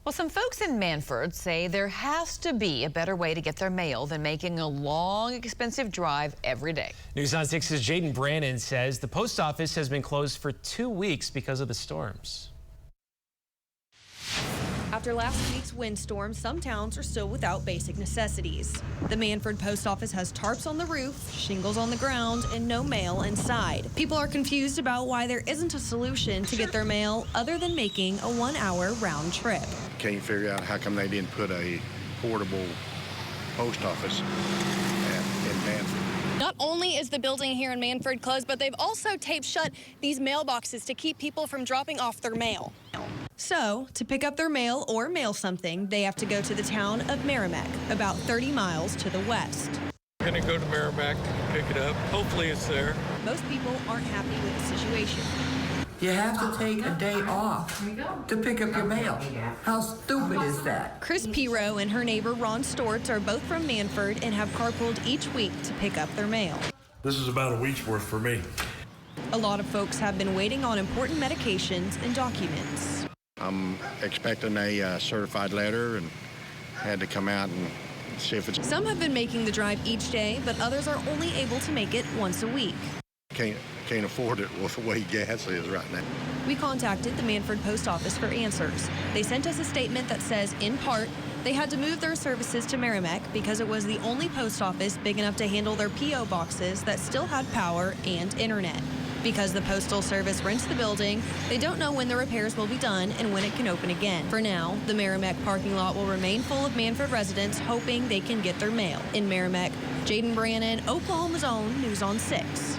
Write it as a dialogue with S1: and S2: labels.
S1: Well, some folks in Mannford say there has to be a better way to get their mail than making a long, expensive drive every day.
S2: News on 6's Jayden Brannon says the post office has been closed for 2 weeks because of the storms.
S3: After last week's windstorm, some towns are still without basic necessities. The Mannford post office has tarps on the roof, shingles on the ground, and no mail inside. People are confused about why there isn't a solution to get their mail other than making a 1-hour round trip.
S4: Can't you figure out how come they didn't put a portable post office in Mannford?
S5: Not only is the building here in Mannford closed, but they've also taped shut these mailboxes to keep people from dropping off their mail.
S3: So, to pick up their mail or mail something, they have to go to the town of Maramec, about 30 miles to the west.
S6: We're going to go to Maramec, pick it up. Hopefully it's there.
S3: Most people aren't happy with the situation.
S7: You have to take a day off to pick up your mail. How stupid is that?
S3: Chris Piro and her neighbor Ron Stortz are both from Mannford and have carpooled each week to pick up their mail.
S8: This is about a week's worth for me.
S3: A lot of folks have been waiting on important medications and documents.
S4: I'm expecting a certified letter and had to come out and see if it's...
S3: Some have been making the drive each day, but others are only able to make it once a week.
S4: Can't afford it with the way gas is right now.
S3: We contacted the Mannford post office for answers. They sent us a statement that says, in part, they had to move their services to Maramec because it was the only post office big enough to handle their P.O. boxes that still had power and internet. Because the Postal Service rents the building, they don't know when the repairs will be done and when it can open again. For now, the Maramec parking lot will remain full of Mannford residents hoping they can get their mail. In Maramec, Jayden Brannon, Oklahoma's own News on 6.